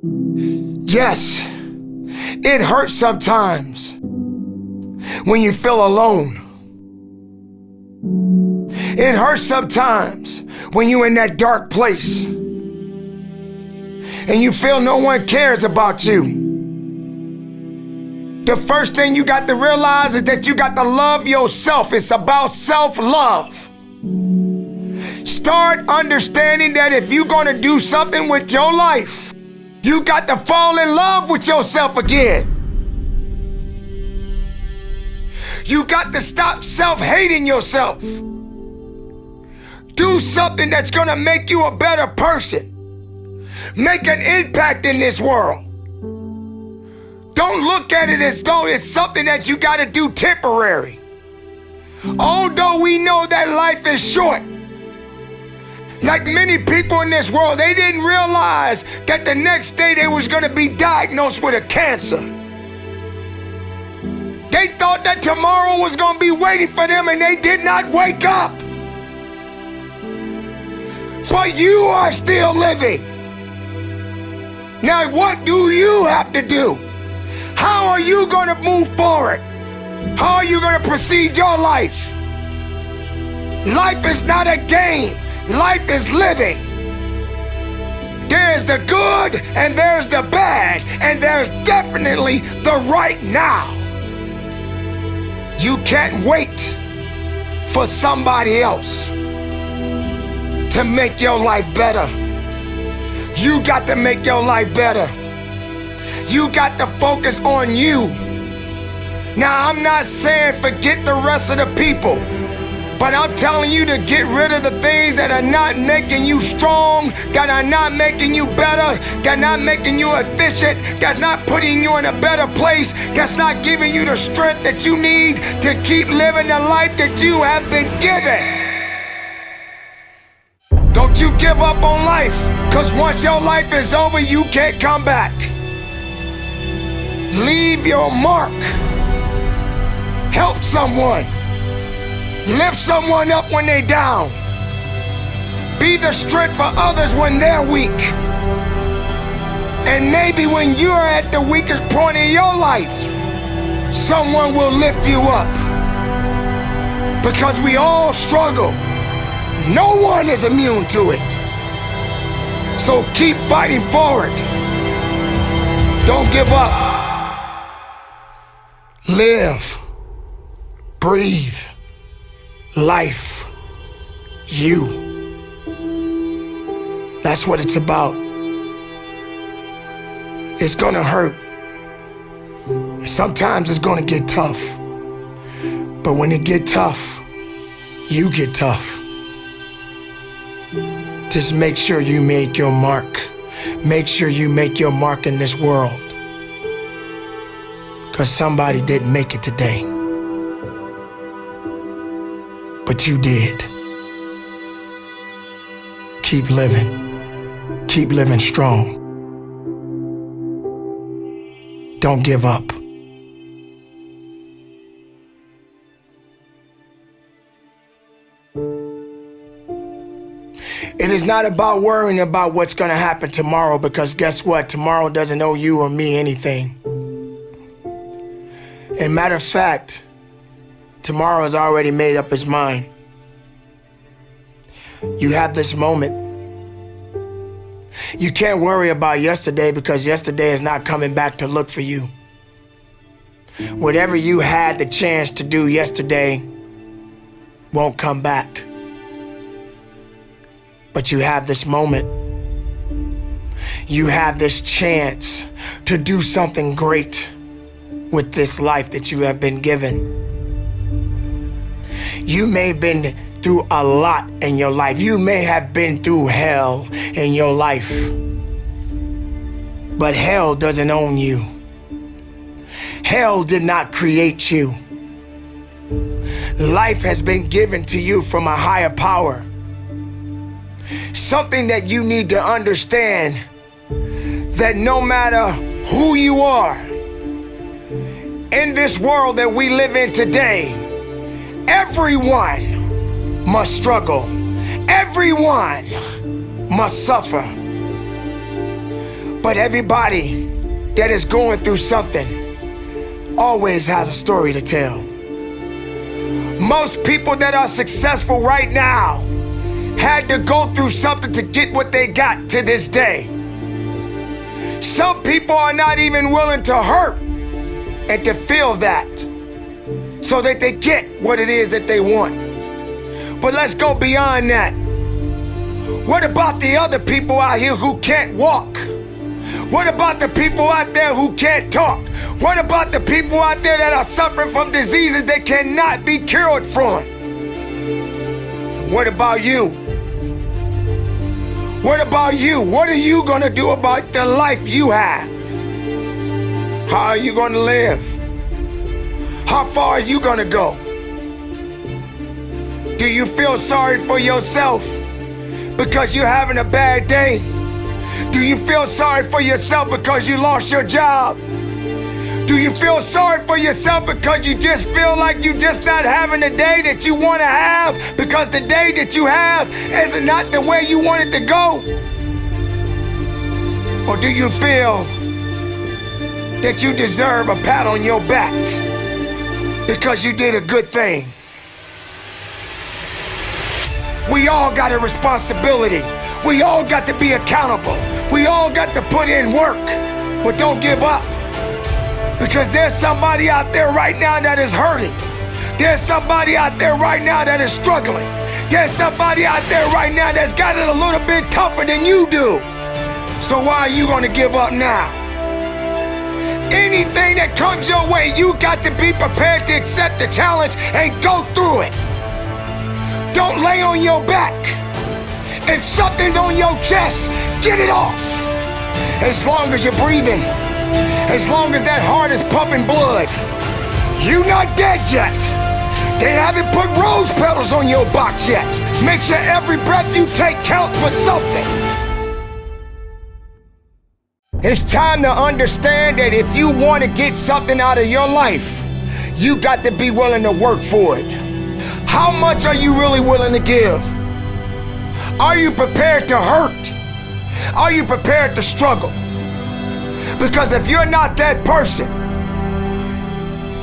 Yes, it hurts sometimes when you feel alone. It hurts sometimes when you're in that dark place and you feel no one cares about you. The first thing you got to realize is that you got to love yourself. It's about self-love. Start understanding that if you're going to do something with your life, you got to fall in love with yourself again. You got to stop self-hating yourself. Do something that's going to make you a better person. Make an impact in this world. Don't look at it as though it's something that you got to do temporary. Although we know that life is short, like many people in this world, they didn't realize that the next day they was going to be diagnosed with a cancer. They thought that tomorrow was going to be waiting for them, and they did not wake up. But you are still living. Now, what do you have to do? How are you going to move forward? How are you going to proceed your life? Life is not a game. Life is living. There's the good and there's the bad, and there's definitely the right now. You can't wait for somebody else to make your life better. You got to make your life better. You got to focus on you. Now, I'm not saying forget the rest of the people, but I'm telling you to get rid of the things that are not making you strong, that are not making you better, that are not making you efficient, that's not putting you in a better place, that's not giving you the strength that you need to keep living the life that you have been given. Don't you give up on life, because once your life is over, you can't come back. Leave your mark. Help someone. Lift someone up when they're down. Be the strength for others when they're weak. And maybe when you're at the weakest point in your life, someone will lift you up. Because we all struggle. No one is immune to it. So keep fighting forward. Don't give up. Live. Breathe. Life. You. That's what it's about. It's gonna hurt. Sometimes it's gonna get tough. But when it get tough, you get tough. Just make sure you make your mark. Make sure you make your mark in this world. Because somebody didn't make it today. But you did. Keep living. Keep living strong. Don't give up. It is not about worrying about what's going to happen tomorrow, because guess what? Tomorrow doesn't owe you or me anything. And matter of fact, tomorrow has already made up its mind. You have this moment. You can't worry about yesterday, because yesterday is not coming back to look for you. Whatever you had the chance to do yesterday won't come back. But you have this moment. You have this chance to do something great with this life that you have been given. You may have been through a lot in your life. You may have been through hell in your life. But hell doesn't own you. Hell did not create you. Life has been given to you from a higher power. Something that you need to understand, that no matter who you are, in this world that we live in today, everyone must struggle. Everyone must suffer. But everybody that is going through something always has a story to tell. Most people that are successful right now had to go through something to get what they got to this day. Some people are not even willing to hurt and to feel that so that they get what it is that they want. But let's go beyond that. What about the other people out here who can't walk? What about the people out there who can't talk? What about the people out there that are suffering from diseases that cannot be cured from? What about you? What about you? What are you gonna do about the life you have? How are you gonna live? How far are you gonna go? Do you feel sorry for yourself because you're having a bad day? Do you feel sorry for yourself because you lost your job? Do you feel sorry for yourself because you just feel like you're just not having the day that you want to have because the day that you have is not the way you want it to go? Or do you feel that you deserve a pat on your back because you did a good thing? We all got a responsibility. We all got to be accountable. We all got to put in work, but don't give up. Because there's somebody out there right now that is hurting. There's somebody out there right now that is struggling. There's somebody out there right now that's got it a little bit tougher than you do. So why are you gonna give up now? Anything that comes your way, you got to be prepared to accept the challenge and go through it. Don't lay on your back. If something's on your chest, get it off. As long as you're breathing, as long as that heart is pumping blood, you're not dead yet. They haven't put rose petals on your box yet. Make sure every breath you take counts for something. It's time to understand that if you want to get something out of your life, you got to be willing to work for it. How much are you really willing to give? Are you prepared to hurt? Are you prepared to struggle? Because if you're not that person,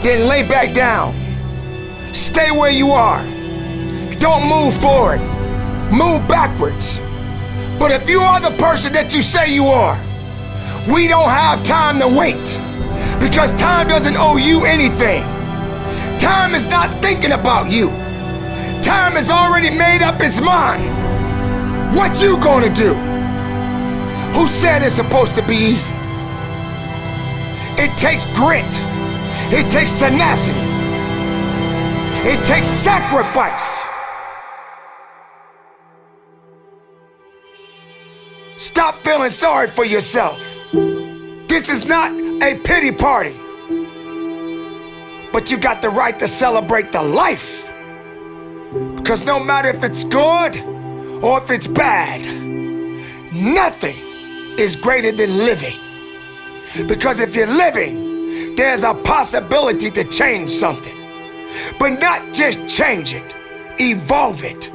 then lay back down. Stay where you are. Don't move forward. Move backwards. But if you are the person that you say you are, we don't have time to wait. Because time doesn't owe you anything. Time is not thinking about you. Time has already made up its mind. What you gonna do? Who said it's supposed to be easy? It takes grit. It takes tenacity. It takes sacrifice. Stop feeling sorry for yourself. This is not a pity party. But you got the right to celebrate the life. Because no matter if it's good or if it's bad, nothing is greater than living. Because if you're living, there's a possibility to change something. But not just change it, evolve it.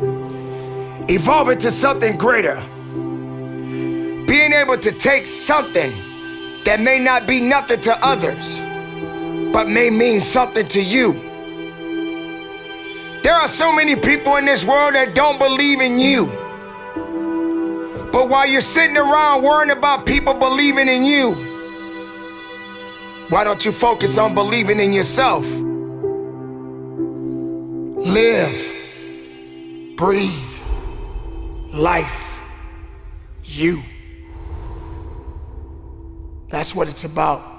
Evolve it to something greater. Being able to take something that may not be nothing to others, but may mean something to you. There are so many people in this world that don't believe in you. But while you're sitting around worrying about people believing in you, why don't you focus on believing in yourself? Live, breathe, life, you. That's what it's about.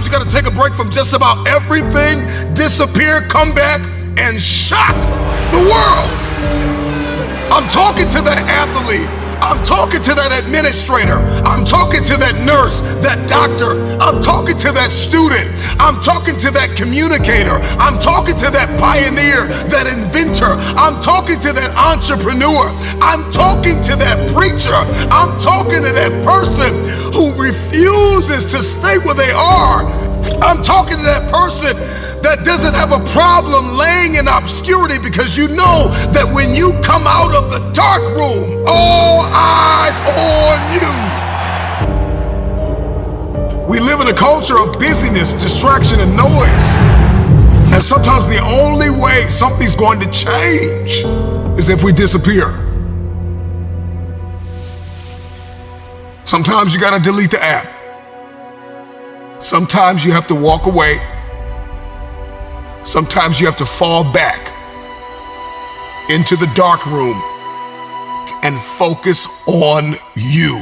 Sometimes you gotta take a break from just about everything, disappear, come back, and shock the world. I'm talking to that athlete. I'm talking to that administrator. I'm talking to that nurse, that doctor. I'm talking to that student. I'm talking to that communicator. I'm talking to that pioneer, that inventor. I'm talking to that entrepreneur. I'm talking to that preacher. I'm talking to that person who refuses to stay where they are. I'm talking to that person that doesn't have a problem laying in obscurity, because you know that when you come out of the dark room, all eyes on you. We live in a culture of busyness, distraction, and noise. And sometimes the only way something's going to change is if we disappear. Sometimes you gotta delete the app. Sometimes you have to walk away. Sometimes you have to fall back into the dark room and focus on you.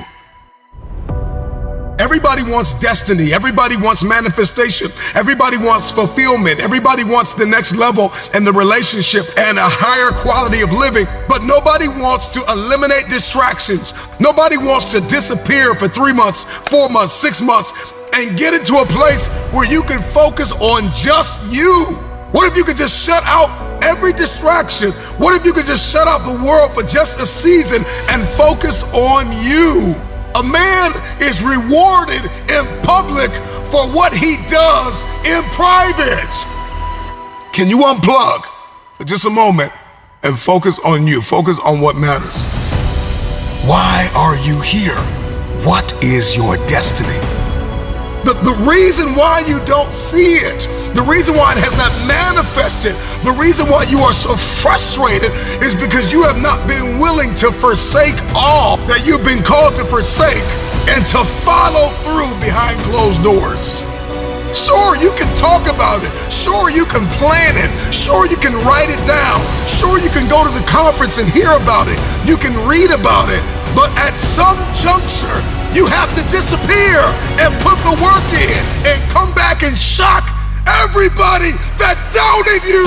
Everybody wants destiny. Everybody wants manifestation. Everybody wants fulfillment. Everybody wants the next level in the relationship and a higher quality of living. But nobody wants to eliminate distractions. Nobody wants to disappear for 3 months, 4 months, 6 months, and get into a place where you can focus on just you. What if you could just shut out every distraction? What if you could just shut out the world for just a season and focus on you? A man is rewarded in public for what he does in private. Can you unplug for just a moment and focus on you? Focus on what matters. Why are you here? What is your destiny? The reason why you don't see it, the reason why it has not manifested, the reason why you are so frustrated is because you have not been willing to forsake all that you've been called to forsake and to follow through behind closed doors. Sure, you can talk about it. Sure, you can plan it. Sure, you can write it down. Sure, you can go to the conference and hear about it. You can read about it. But at some juncture, you have to disappear and put the work in and come back and shock everybody that doubted you.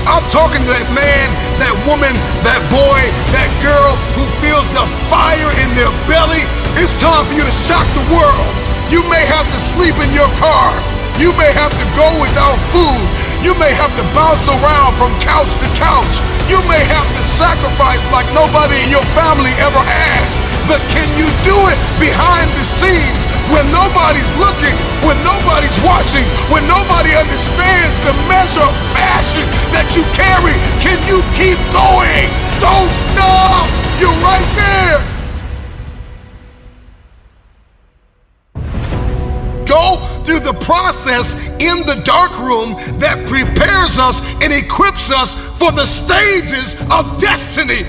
I'm talking to that man, that woman, that boy, that girl who feels the fire in their belly. It's time for you to shock the world. You may have to sleep in your car. You may have to go without food. You may have to bounce around from couch to couch. You may have to sacrifice like nobody in your family ever has. But can you do it behind the scenes when nobody's looking, when nobody's watching, when nobody understands the measure of passion that you carry? Can you keep going? Don't stop. You're right there. Go through the process in the dark room that prepares us and equips us for the stages of destiny.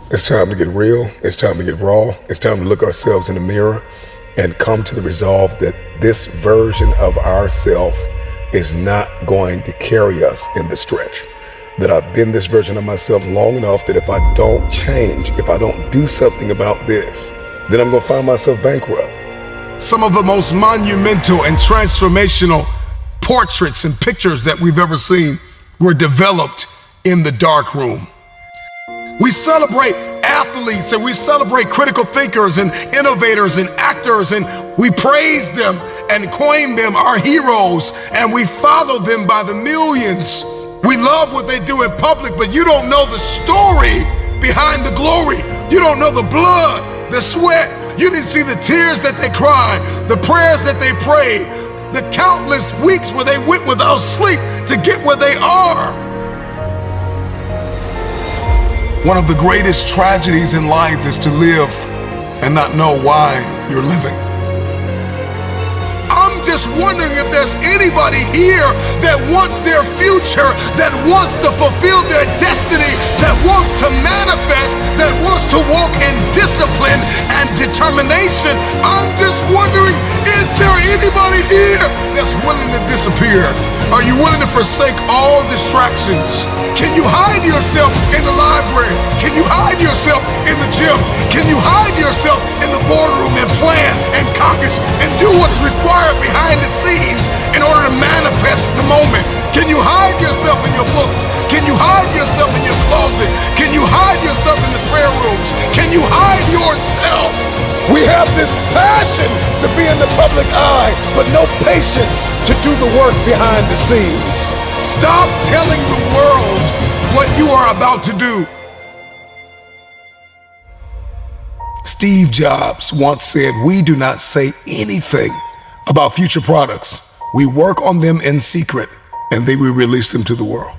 It's time to get real. It's time to get raw. It's time to look ourselves in the mirror and come to the resolve that this version of ourself is not going to carry us in the stretch. That I've been this version of myself long enough that if I don't change, if I don't do something about this, then I'm gonna find myself bankrupt. Some of the most monumental and transformational portraits and pictures that we've ever seen were developed in the dark room. We celebrate athletes and we celebrate critical thinkers and innovators and actors, and we praise them and coin them our heroes, and we follow them by the millions. We love what they do in public, but you don't know the story behind the glory. You don't know the blood, the sweat. You didn't see the tears that they cried, the prayers that they prayed, the countless weeks where they went without sleep to get where they are. One of the greatest tragedies in life is to live and not know why you're living. I'm just wondering if there's anybody here that wants their future, that wants to fulfill their destiny, that wants to manifest, that wants to walk in discipline and determination. I'm just wondering, is there anybody here that's willing to disappear Are you willing to forsake all distractions? Can you hide yourself in the library? Can you hide yourself in the gym? Can you hide yourself in the boardroom and plan and caucus and do what is required behind the scenes in order to manifest the moment? Can you hide yourself in your books? Can you hide yourself in your closet? Can you hide yourself in the prayer rooms? Can you hide yourself? We have this passion to be in the public eye, but no patience to do the work behind the scenes. Stop telling the world what you are about to do. Steve Jobs once said, "We do not say anything about future products. We work on them in secret, and then we release them to the world."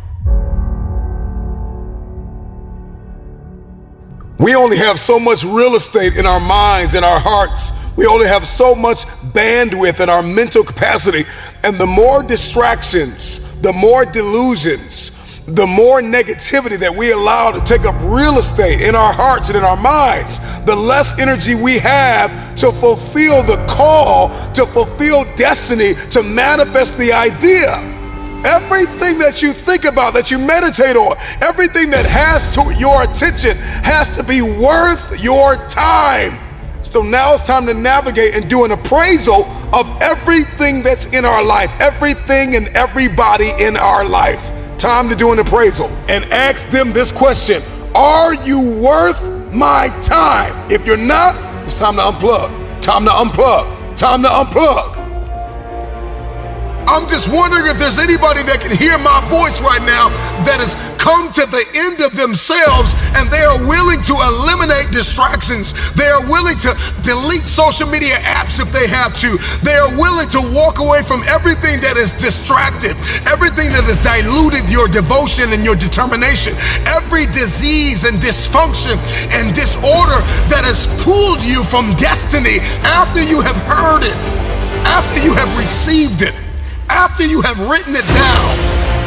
We only have so much real estate in our minds and our hearts. We only have so much bandwidth in our mental capacity. And the more distractions, the more delusions, the more negativity that we allow to take up real estate in our hearts and in our minds, the less energy we have to fulfill the call, to fulfill destiny, to manifest the idea. Everything that you think about, that you meditate on, everything that has to your attention has to be worth your time. So now it's time to navigate and do an appraisal of everything that's in our life, everything and everybody in our life. Time to do an appraisal and ask them this question: are you worth my time? If you're not, it's time to unplug. Time to unplug. Time to unplug. I'm just wondering if there's anybody that can hear my voice right now that has come to the end of themselves and they are willing to eliminate distractions. They are willing to delete social media apps if they have to. They are willing to walk away from everything that is distracted, everything that has diluted your devotion and your determination, every disease and dysfunction and disorder that has pulled you from destiny after you have heard it, after you have received it, after you have written it down,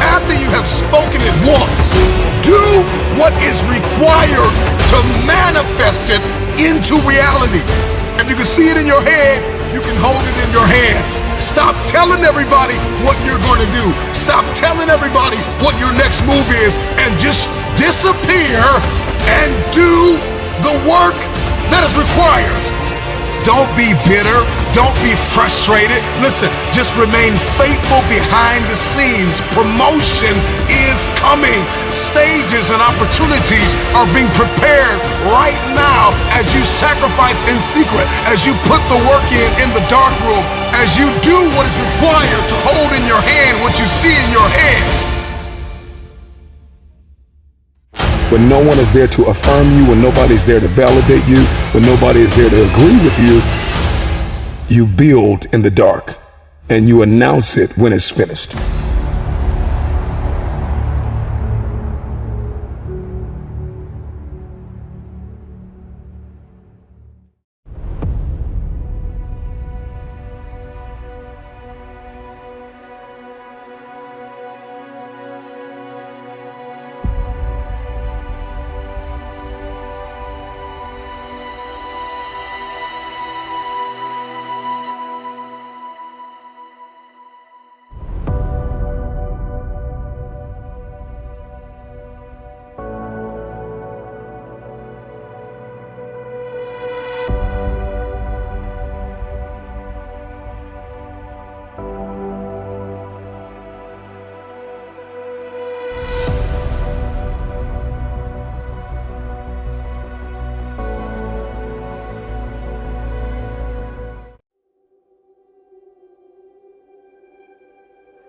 after you have spoken it once. Do what is required to manifest it into reality. If you can see it in your head, you can hold it in your hand. Stop telling everybody what you're going to do. Stop telling everybody what your next move is, and just disappear and do the work that is required. Don't be bitter. Don't be frustrated. Listen, just remain faithful behind the scenes. Promotion is coming. Stages and opportunities are being prepared right now as you sacrifice in secret, as you put the work in the dark room, as you do what is required to hold in your hand what you see in your head. When no one is there to affirm you, when nobody's there to validate you, when nobody is there to agree with you, you build in the dark and you announce it when it's finished.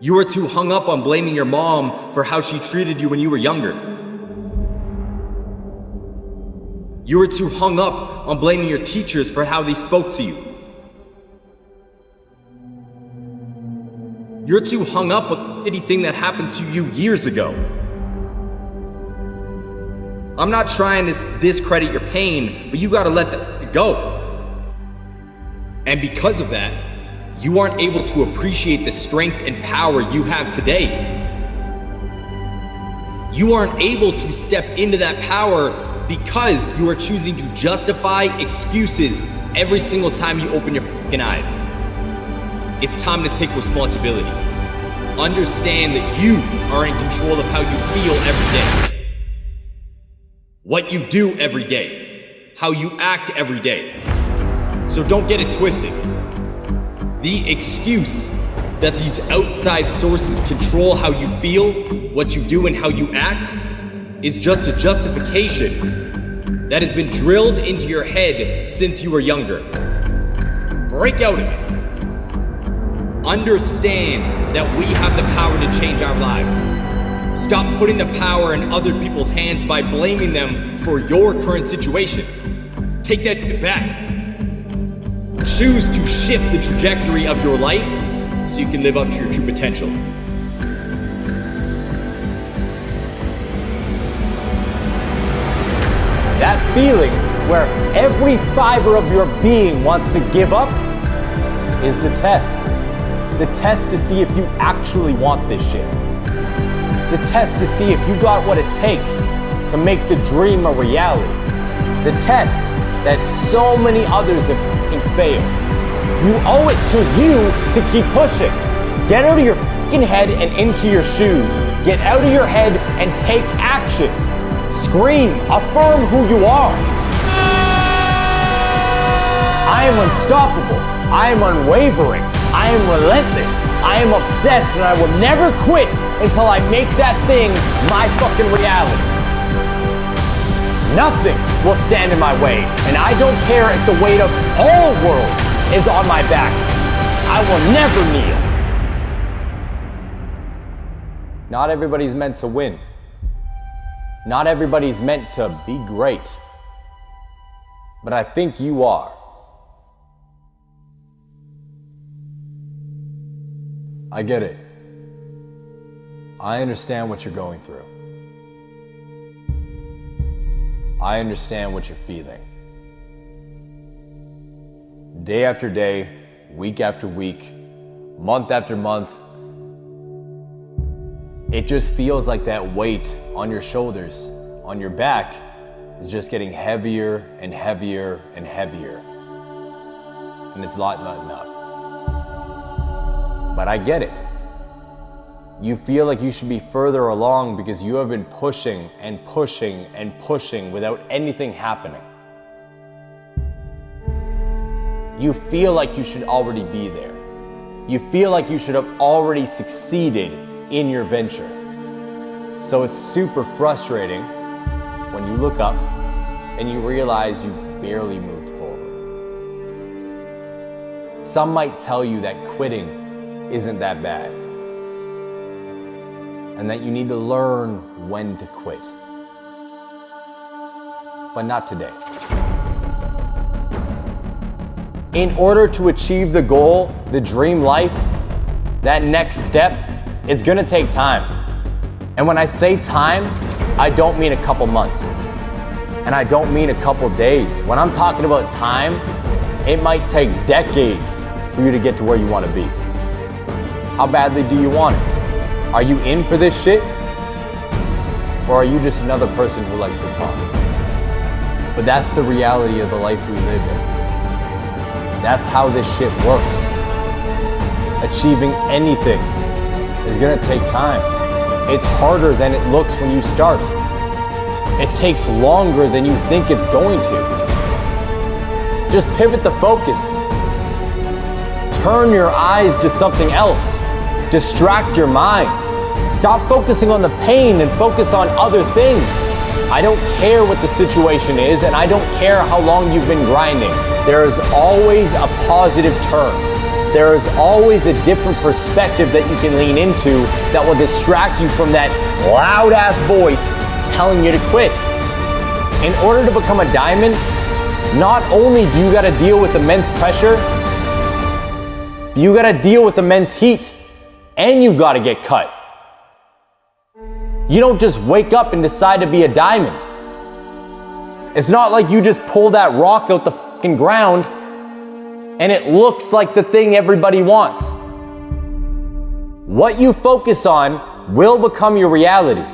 You were too hung up on blaming your mom for how she treated you when you were younger. You were too hung up on blaming your teachers for how they spoke to you. You're too hung up on anything that happened to you years ago. I'm not trying to discredit your pain, but you gotta let that go. And because of that, you aren't able to appreciate the strength and power you have today. You aren't able to step into that power because you are choosing to justify excuses every single time you open your fucking eyes. It's time to take responsibility. Understand that you are in control of how you feel every day. What you do every day. How you act every day. So don't get it twisted. The excuse that these outside sources control how you feel, what you do, and how you act is just a justification that has been drilled into your head since you were younger. Break out of it. Understand that we have the power to change our lives. Stop putting the power in other people's hands by blaming them for your current situation. Take that back. Choose to shift the trajectory of your life so you can live up to your true potential. That feeling where every fiber of your being wants to give up is the test. The test to see if you actually want this shit. The test to see if you got what it takes to make the dream a reality. The test that so many others have fucking failed. You owe it to you to keep pushing. Get out of your fucking head and into your shoes. Get out of your head and take action. Scream, affirm who you are. I am unstoppable. I am unwavering. I am relentless. I am obsessed, and I will never quit until I make that thing my fucking reality. Nothing will stand in my way, and I don't care if the weight of all worlds is on my back. I will never kneel. Not everybody's meant to win. Not everybody's meant to be great. But I think you are. I get it. I understand what you're going through. I understand what you're feeling. Day after day, week after week, month after month, it just feels like that weight on your shoulders, on your back, is just getting heavier and heavier and heavier. And it's not letting up. But I get it. You feel like you should be further along because you have been pushing and pushing and pushing without anything happening. You feel like you should already be there. You feel like you should have already succeeded in your venture. So it's super frustrating when you look up and you realize you've barely moved forward. Some might tell you that quitting isn't that bad, and that you need to learn when to quit. But not today. In order to achieve the goal, the dream life, that next step, it's gonna take time. And when I say time, I don't mean a couple months. And I don't mean a couple days. When I'm talking about time, it might take decades for you to get to where you wanna be. How badly do you want it? Are you in for this shit? Or are you just another person who likes to talk? But that's the reality of the life we live in. That's how this shit works. Achieving anything is gonna take time. It's harder than it looks when you start. It takes longer than you think it's going to. Just pivot the focus. Turn your eyes to something else. Distract your mind. Stop focusing on the pain and focus on other things. I don't care what the situation is, and I don't care how long you've been grinding. There is always a positive turn. There is always a different perspective that you can lean into that will distract you from that loud ass voice telling you to quit. In order to become a diamond, not only do you gotta deal with immense pressure, you gotta deal with immense heat, and you gotta get cut. You don't just wake up and decide to be a diamond. It's not like you just pull that rock out the fucking ground and it looks like the thing everybody wants. What you focus on will become your reality.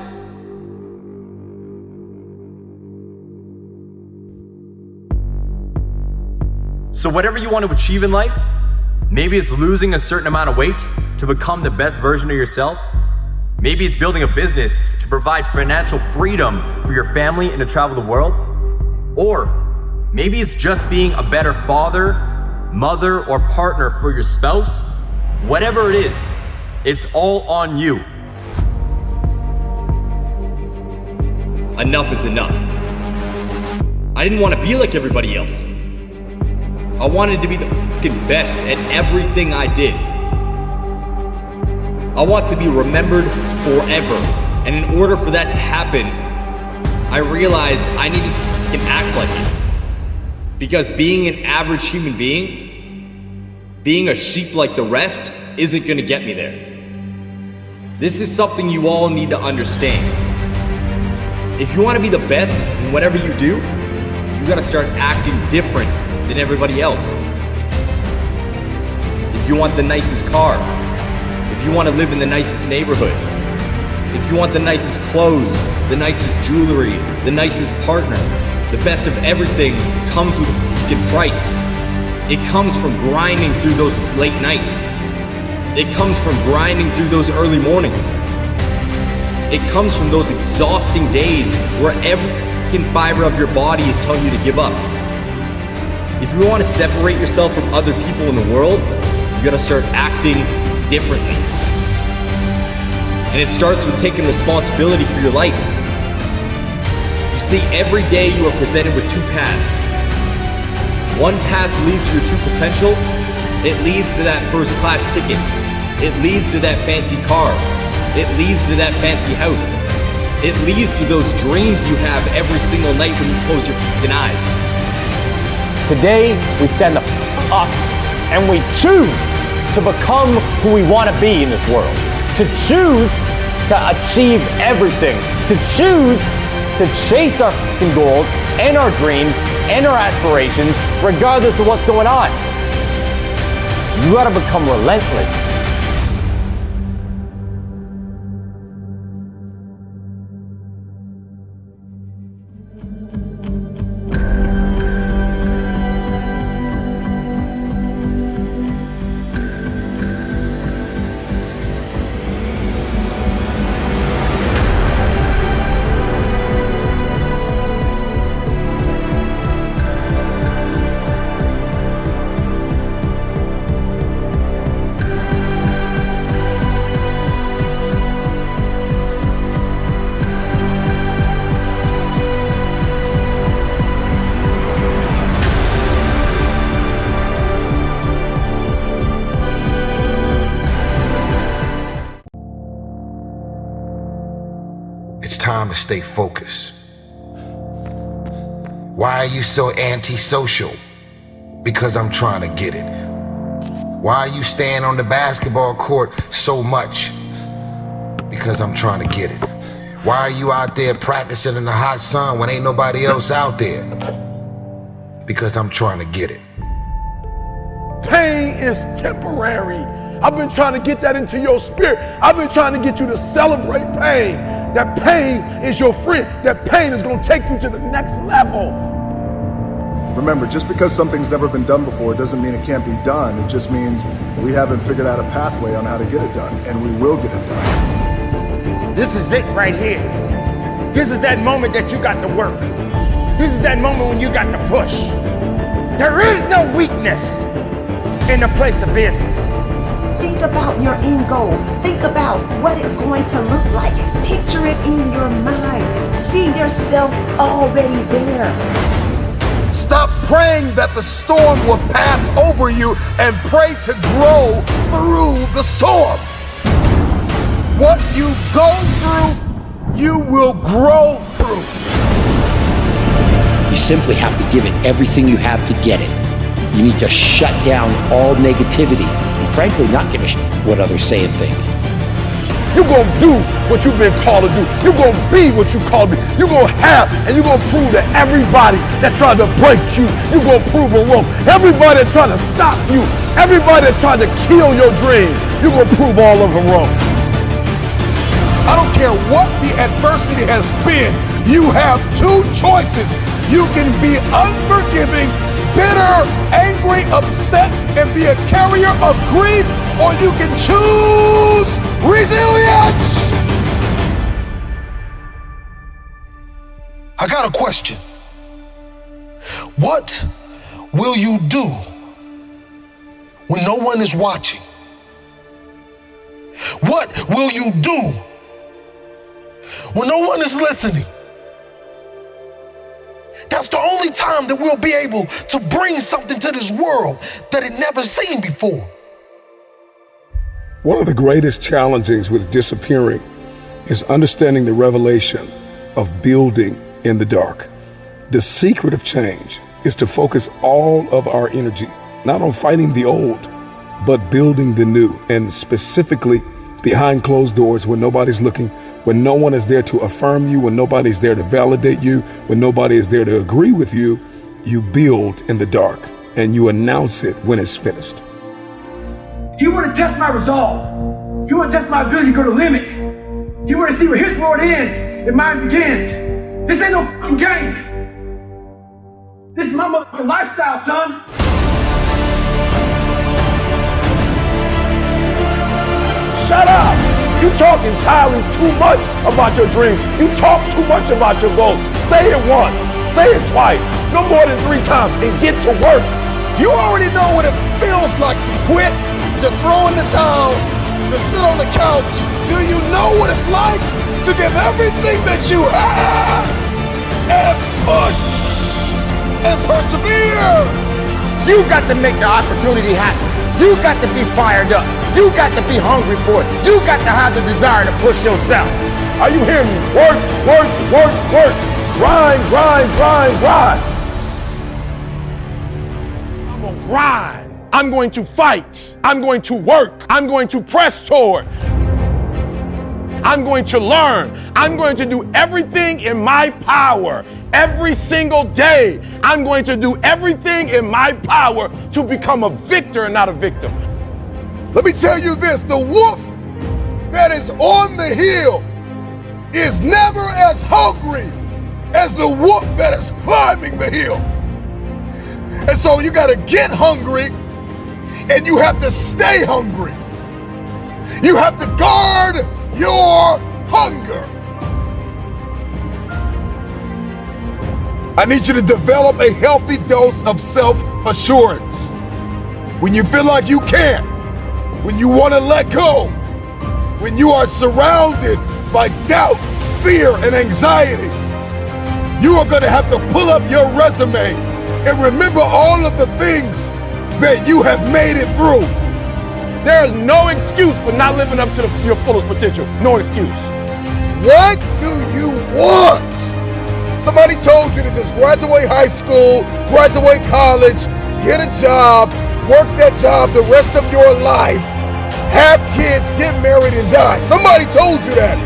So whatever you want to achieve in life, maybe it's losing a certain amount of weight, to become the best version of yourself? Maybe it's building a business to provide financial freedom for your family and to travel the world. Or maybe it's just being a better father, mother, or partner for your spouse. Whatever it is, it's all on you. Enough is enough. I didn't want to be like everybody else. I wanted to be the fucking best at everything I did. I want to be remembered forever. And in order for that to happen, I realized I needed to act like it. Because being an average human being, being a sheep like the rest, isn't gonna get me there. This is something you all need to understand. If you wanna be the best in whatever you do, you gotta start acting different than everybody else. If you want the nicest car, if you want to live in the nicest neighborhood, if you want the nicest clothes, the nicest jewelry, the nicest partner, the best of everything comes with a fucking price. It comes from grinding through those late nights. It comes from grinding through those early mornings. It comes from those exhausting days where every fucking fiber of your body is telling you to give up. If you want to separate yourself from other people in the world, you gotta start acting differently. And it starts with taking responsibility for your life. You see, every day you are presented with two paths. One path leads to your true potential. It leads to that first class ticket. It leads to that fancy car. It leads to that fancy house. It leads to those dreams you have every single night when you close your fucking eyes. Today, we stand the up and we choose to become who we want to be in this world. To choose to achieve everything. To choose to chase our fucking goals and our dreams and our aspirations regardless of what's going on. You gotta become relentless. It's time to stay focused. Why are you so antisocial? Because I'm trying to get it. Why are you staying on the basketball court so much? Because I'm trying to get it. Why are you out there practicing in the hot sun when ain't nobody else out there? Because I'm trying to get it. Pain is temporary. I've been trying to get that into your spirit. I've been trying to get you to celebrate pain. That pain is your friend. That pain is going to take you to the next level. Remember, just because something's never been done before doesn't mean it can't be done. It just means we haven't figured out a pathway on how to get it done, and we will get it done. This is it right here. This is that moment that you got to work. This is that moment when you got to push. There is no weakness in the place of business. Think about your end goal. Think about what it's going to look like. Picture it in your mind. See yourself already there. Stop praying that the storm will pass over you and pray to grow through the storm. What you go through, you will grow through. You simply have to give it everything you have to get it. You need to shut down all negativity and frankly not give a shit what others say and think. You're going to do what you've been called to do. You're going to be what you called to be. You're going to have and you're going to prove to everybody that tried to break you, you're going to prove them wrong. Everybody that tried to stop you, everybody that tried to kill your dreams, you're going to prove all of them wrong. I don't care what the adversity has been, you have two choices. You can be unforgiving, bitter, angry, upset, and be a carrier of grief, or you can choose resilience. I got a question. What will you do when no one is watching? What will you do when no one is listening? That's the only time that we'll be able to bring something to this world that it never seen before. One of the greatest challenges with disappearing is understanding the revelation of building in the dark. The secret of change is to focus all of our energy, not on fighting the old, but building the new, and specifically behind closed doors when nobody's looking, when no one is there to affirm you, when nobody's there to validate you, when nobody is there to agree with you, you build in the dark and you announce it when it's finished. You want to test my resolve. You want to test my ability to go to limit. You want to see where his world ends and mine begins. This ain't no fucking game. This is my motherfucking lifestyle, son. Shut up! You talk entirely too much about your dreams. You talk too much about your goals. Say it once, say it twice, no more than 3 times, and get to work. You already know what it feels like to quit, to throw in the towel, to sit on the couch. Do you know what it's like to give everything that you have and push and persevere? You got to make the opportunity happen. You got to be fired up. You got to be hungry for it. You got to have the desire to push yourself. Are you hearing me? Work, work, work, work. Grind, grind, grind, grind. I'm gonna grind. I'm going to fight. I'm going to work. I'm going to press toward. I'm going to learn. I'm going to do everything in my power every single day. I'm going to do everything in my power to become a victor and not a victim. Let me tell you this, the wolf that is on the hill is never as hungry as the wolf that is climbing the hill. And so you gotta get hungry and you have to stay hungry. You have to guard your hunger. I need you to develop a healthy dose of self-assurance. When you feel like you can't, when you want to let go, when you are surrounded by doubt, fear, and anxiety, you are going to have to pull up your resume and remember all of the things that you have made it through. There is no excuse for not living up to your fullest potential. No excuse. What do you want? Somebody told you to just graduate high school, graduate college, get a job, work that job the rest of your life, have kids, get married, and die. Somebody told you that.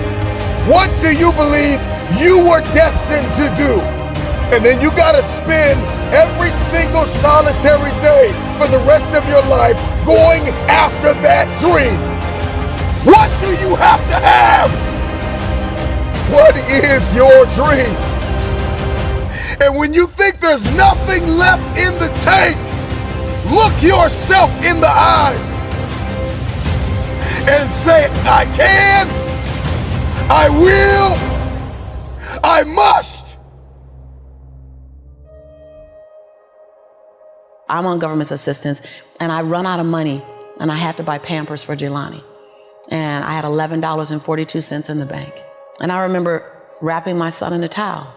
What do you believe you were destined to do? And then you gotta spend every single solitary day for the rest of your life going after that dream. What do you have to have? What is your dream? And when you think there's nothing left in the tank, look yourself in the eyes and say, I can, I will, I must. I'm on government assistance and I run out of money and I had to buy Pampers for Jelani. And I had $11.42 in the bank. And I remember wrapping my son in a towel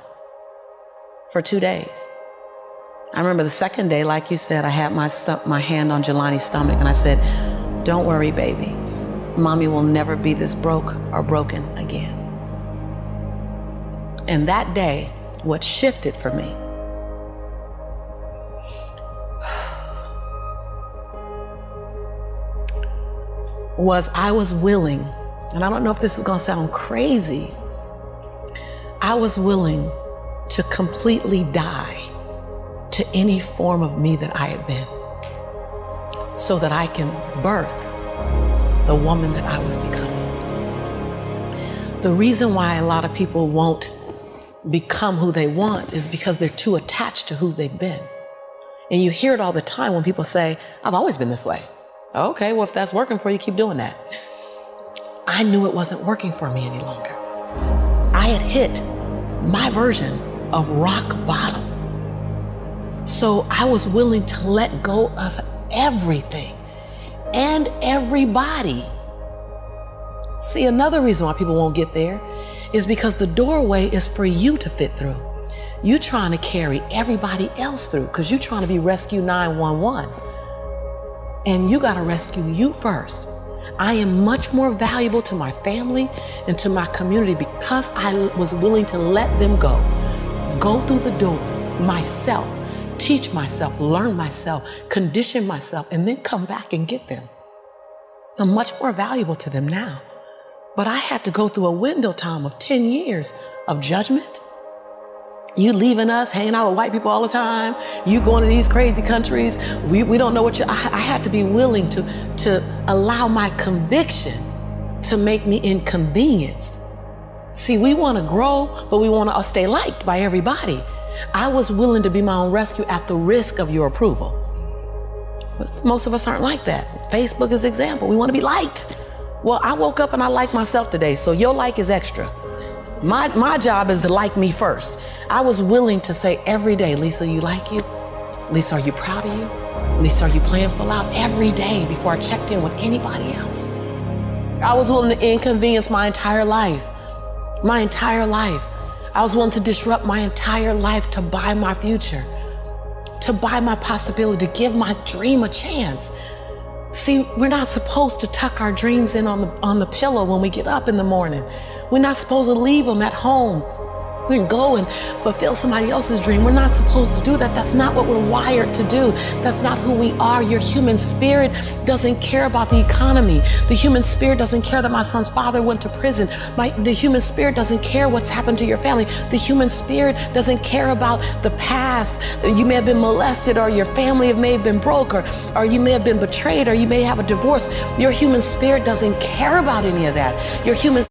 for 2 days. I remember the second day, like you said, I had my hand on Jelani's stomach and I said, don't worry, baby. Mommy will never be this broke or broken again. And that day, what shifted for me was I was willing, and I don't know if this is gonna sound crazy, I was willing to completely die to any form of me that I had been so that I can birth the woman that I was becoming. The reason why a lot of people won't become who they want is because they're too attached to who they've been. And you hear it all the time when people say, I've always been this way. Okay, well, if that's working for you, keep doing that. I knew it wasn't working for me any longer. I had hit my version of rock bottom. So I was willing to let go of everything and everybody. See, another reason why people won't get there is because the doorway is for you to fit through. You trying to carry everybody else through because you're trying to be Rescue 911. And you got to rescue you first. I am much more valuable to my family and to my community because I was willing to let them go through the door myself, teach myself, learn myself, condition myself, and then come back and get them. I'm much more valuable to them now. But I had to go through a window time of 10 years of judgment. You leaving us, hanging out with white people all the time. You going to these crazy countries. We don't know what I had to be willing to allow my conviction to make me inconvenienced. See, we want to grow, but we want to stay liked by everybody. I was willing to be my own rescue at the risk of your approval. But most of us aren't like that. Facebook is an example. We want to be liked. Well, I woke up and I like myself today, so your like is extra. My job is to like me first. I was willing to say every day, Lisa, you like you? Lisa, are you proud of you? Lisa, are you playing full out? Every day before I checked in with anybody else. I was willing to inconvenience my entire life. My entire life. I was willing to disrupt my entire life to buy my future, to buy my possibility, to give my dream a chance. See, we're not supposed to tuck our dreams in on the pillow when we get up in the morning. We're not supposed to leave them at home. We can go and fulfill somebody else's dream. We're not supposed to do that. That's not what we're wired to do. That's not who we are. Your human spirit doesn't care about the economy. The human spirit doesn't care that my son's father went to prison. The human spirit doesn't care what's happened to your family. The human spirit doesn't care about the past. You may have been molested, or your family may have been broke, or you may have been betrayed, or you may have a divorce. Your human spirit doesn't care about any of that. Your human